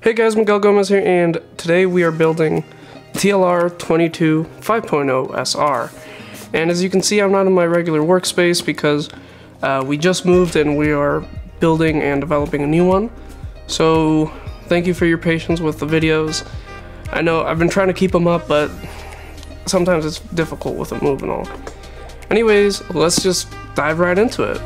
Hey guys, Miguel Gomez here, and today we are building TLR 22 5.0 SR. And as you can see, I'm not in my regular workspace because we just moved and we are building and developing a new one. So thank you for your patience with the videos. I know I've been trying to keep them up, but sometimes it's difficult with a move and all. Anyways, let's just dive right into it.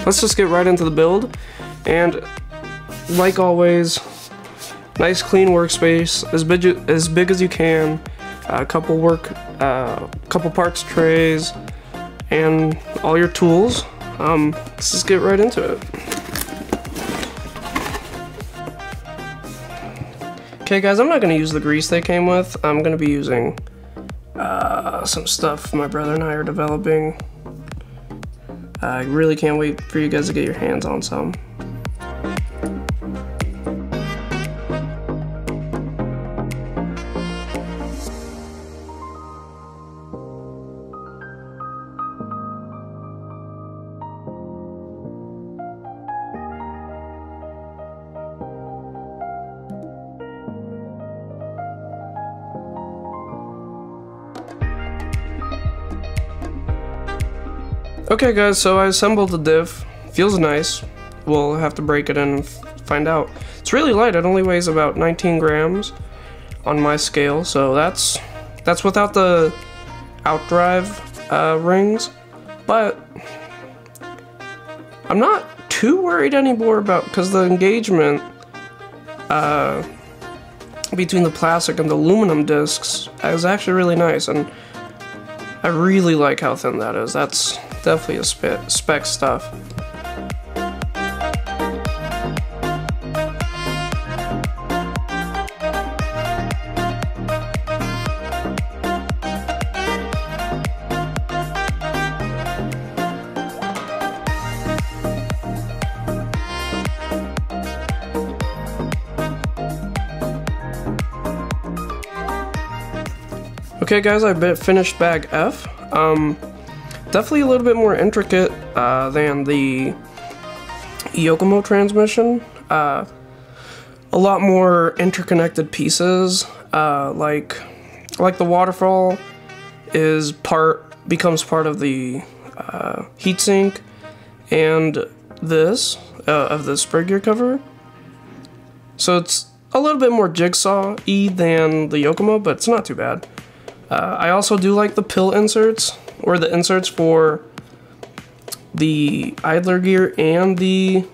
Let's just get right into the build, and like always, nice clean workspace, as big as you can, a couple parts trays, and all your tools. Let's just get right into it. Okay guys, I'm not going to use the grease they came with. I'm going to be using some stuff my brother and I are developing. I really can't wait for you guys to get your hands on some. Okay guys, so I assembled the diff. Feels nice. We'll have to break it in and find out. It's really light. It only weighs about 19 grams on my scale, so that's without the outdrive rings. But I'm not too worried anymore about, because the engagement between the plastic and the aluminum discs is actually really nice, and I really like how thin that is. That's definitely a spec stuff. Okay guys, I finished bag F. Definitely a little bit more intricate than the Yokomo transmission. A lot more interconnected pieces. Like the waterfall becomes part of the heatsink, and this of the spray gear cover. So it's a little bit more jigsaw-y than the Yokomo, but it's not too bad. I also do like the pill inserts, or the inserts for the idler gear and the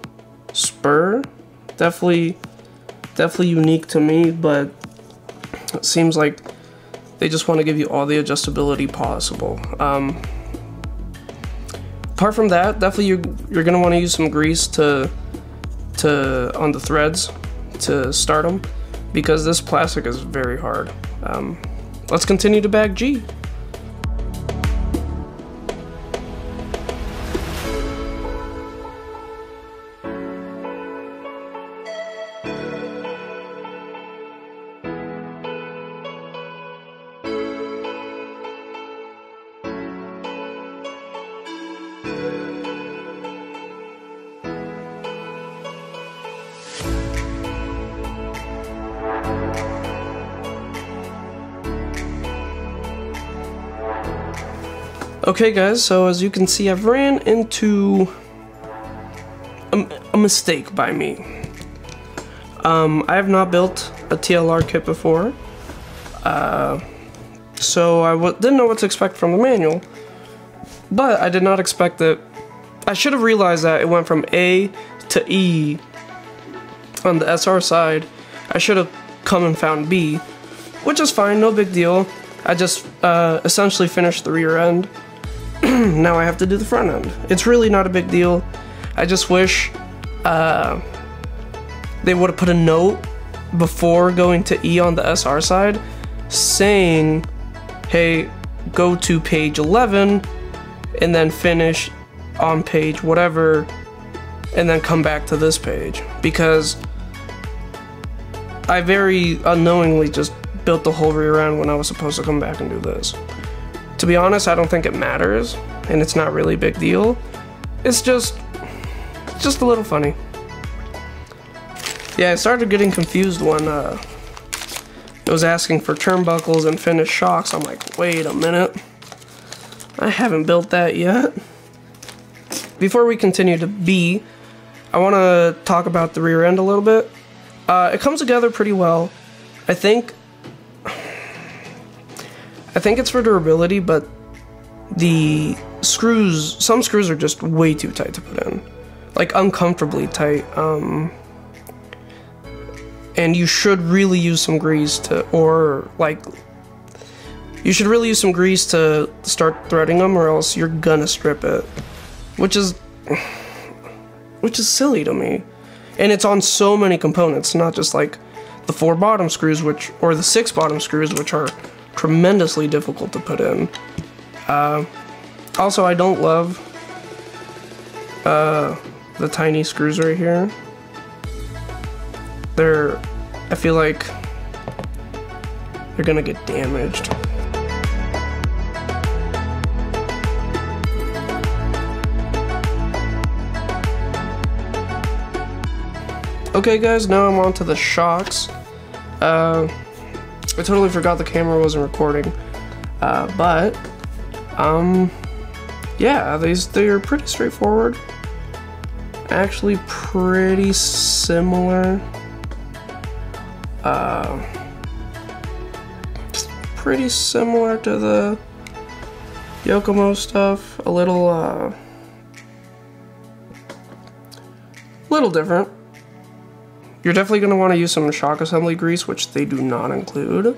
spur. Definitely unique to me, but it seems like they just want to give you all the adjustability possible. Apart from that, definitely you're gonna want to use some grease on the threads to start them, because this plastic is very hard. Let's continue to bag G. Okay guys, so as you can see, I've ran into a mistake by me. I have not built a TLR kit before, so I didn't know what to expect from the manual, but I did not expect that. I should have realized that it went from A to E on the SR side. I should have come and found B, which is fine, no big deal. I just essentially finished the rear end. Now I have to do the front end. It's really not a big deal. I just wish they would have put a note before going to E on the SR side saying, hey, go to page 11 and then finish on page whatever and then come back to this page, because I very unknowingly just built the whole rear end when I was supposed to come back and do this. To be honest, I don't think it matters, and it's not really a big deal. It's just a little funny. Yeah, I started getting confused when it was asking for turnbuckles and finished shocks. I'm like, wait a minute. I haven't built that yet. Before we continue to B, I want to talk about the rear end a little bit. It comes together pretty well. I think it's for durability, but the screws, some screws are just way too tight to put in. Like, uncomfortably tight. And you should really use some grease you should really use some grease to start threading them, or else you're gonna strip it. Which is silly to me. And it's on so many components, not just like the 4 bottom screws, or the 6 bottom screws, which are tremendously difficult to put in. Also, I don't love the tiny screws right here. I feel like they're gonna get damaged. Okay guys, now I'm on to the shocks. I totally forgot the camera wasn't recording. Yeah, they're pretty straightforward. Actually pretty similar. Pretty similar to the Yokomo stuff. A little different. You're definitely going to want to use some shock assembly grease, which they do not include.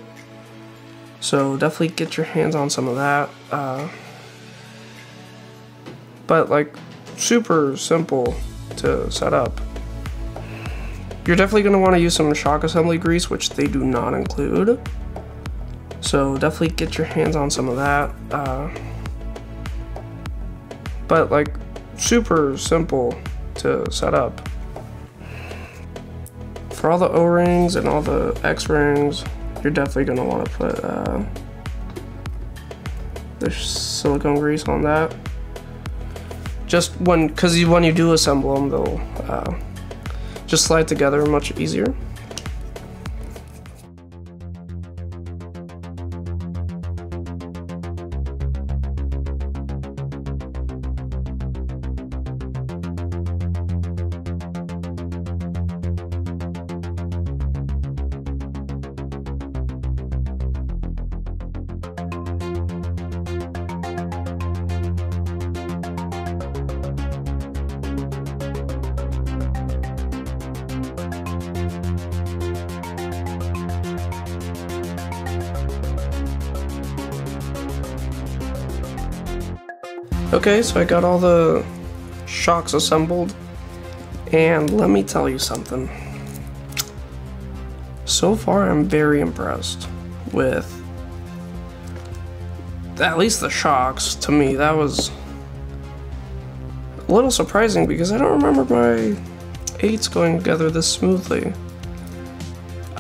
So definitely get your hands on some of that. But like, super simple to set up. You're definitely going to want to use some shock assembly grease, which they do not include. So definitely get your hands on some of that. But like, super simple to set up. For all the O-rings and all the X-rings, you're definitely going to want to put the silicone grease on that. Just because when you do assemble them, they'll just slide together much easier. Okay, so I got all the shocks assembled, and let me tell you something. So far, I'm very impressed with at least the shocks. To me, that was a little surprising because I don't remember my 8s going together this smoothly.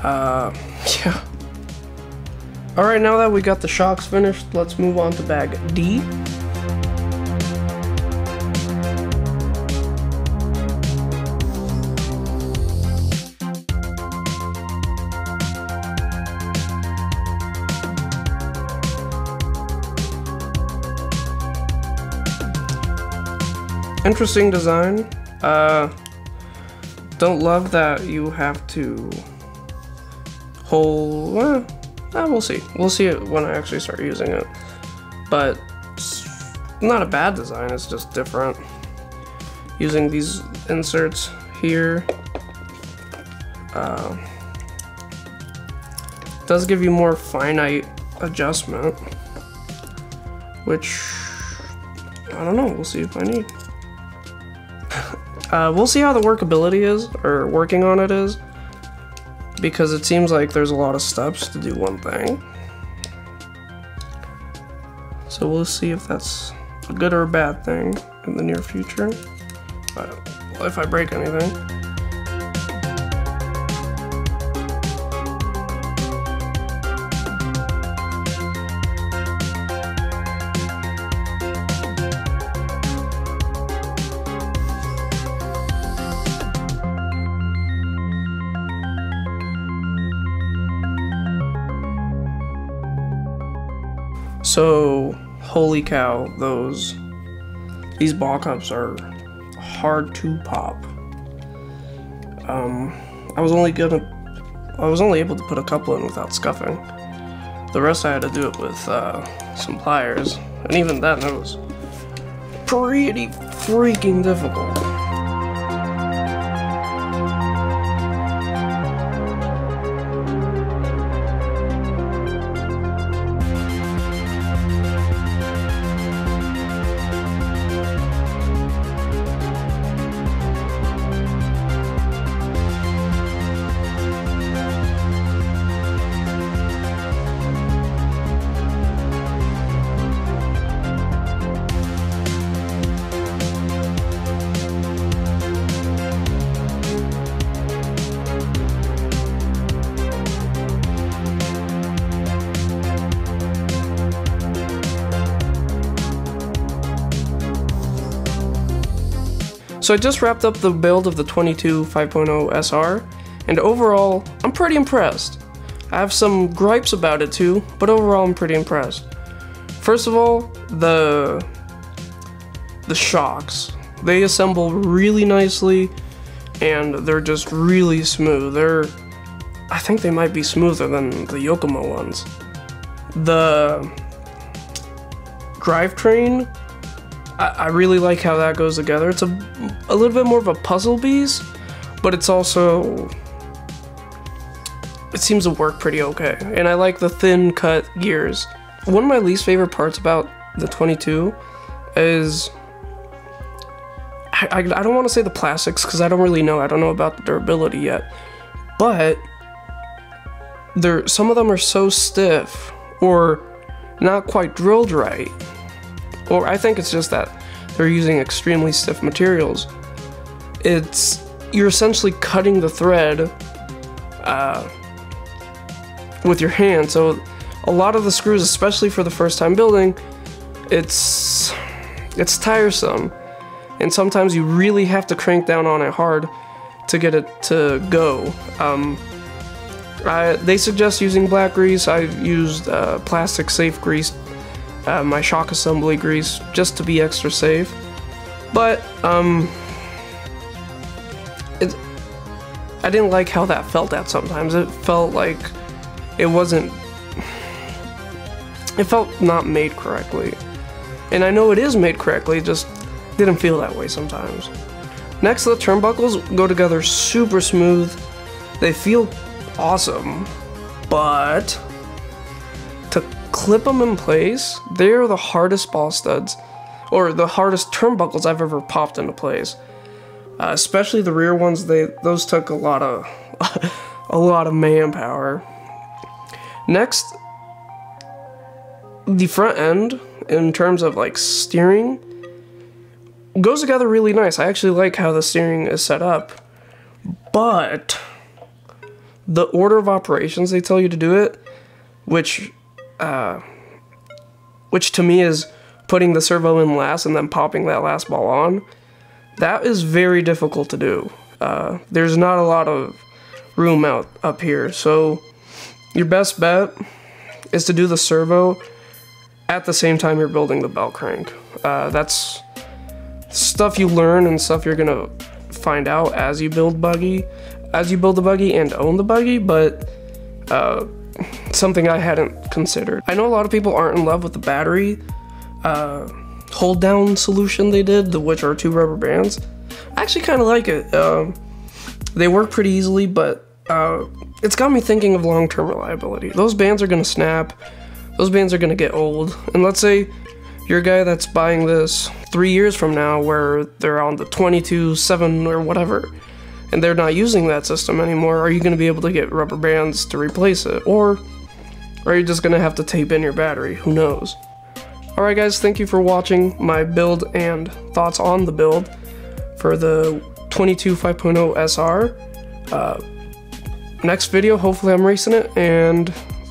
Yeah. Alright, now that we got the shocks finished, let's move on to bag D. Interesting design. Don't love that you have to hold. We'll see. We'll see it when I actually start using it. But it's not a bad design. It's just different. Using these inserts here does give you more finite adjustment, which I don't know. We'll see if I need. We'll see how the workability is, or working on it is, because it seems like there's a lot of steps to do one thing. So we'll see if that's a good or a bad thing in the near future, if I break anything. So, holy cow, these ball cups are hard to pop. I was only able to put a couple in without scuffing. The rest I had to do it with some pliers, and even then it was pretty freaking difficult. So I just wrapped up the build of the 22 5.0 SR, and overall, I'm pretty impressed. I have some gripes about it too, but overall I'm pretty impressed. First of all, the shocks. They assemble really nicely, and they're just really smooth. I think they might be smoother than the Yokomo ones. The drivetrain, I really like how that goes together. It's a little bit more of a puzzle piece, but it seems to work pretty okay. And I like the thin cut gears. One of my least favorite parts about the 22 is, I don't want to say the plastics because I don't really know. I don't know about the durability yet, but some of them are so stiff or not quite drilled right. Or I think it's just that they're using extremely stiff materials. You're essentially cutting the thread with your hand, so a lot of the screws, especially for the first time building, it's tiresome, and sometimes you really have to crank down on it hard to get it to go. They suggest using black grease. I've used plastic safe grease, my shock assembly grease, just to be extra safe. But I didn't like how that felt at sometimes. It felt like it felt not made correctly. And I know it is made correctly, it just didn't feel that way sometimes. Next, the turnbuckles go together super smooth. They feel awesome, but to clip them in place, they're the hardest ball studs, or the hardest turnbuckles I've ever popped into place. Especially the rear ones, those took a lot of manpower. Next, the front end, in terms of like steering, goes together really nice. I actually like how the steering is set up, but the order of operations they tell you to do it, which to me is putting the servo in last and then popping that last ball on, that is very difficult to do. There's not a lot of room up here, so your best bet is to do the servo at the same time you're building the belt crank. That's stuff you learn and stuff you're gonna find out as you build the buggy and own the buggy, but something I hadn't considered. I know a lot of people aren't in love with the battery hold down solution they did, which are 2 rubber bands. I actually kind of like it. They work pretty easily, but it's got me thinking of long-term reliability. Those bands are gonna snap. Those bands are gonna get old. And let's say you're a guy that's buying this 3 years from now, where they're on the 22.7 or whatever, and they're not using that system anymore. Are you gonna be able to get rubber bands to replace it? Or are you just gonna have to tape in your battery? Who knows? Alright guys, thank you for watching my build and thoughts on the build for the 22 5.0 SR. Next video, hopefully I'm racing it and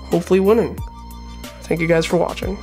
hopefully winning. Thank you guys for watching.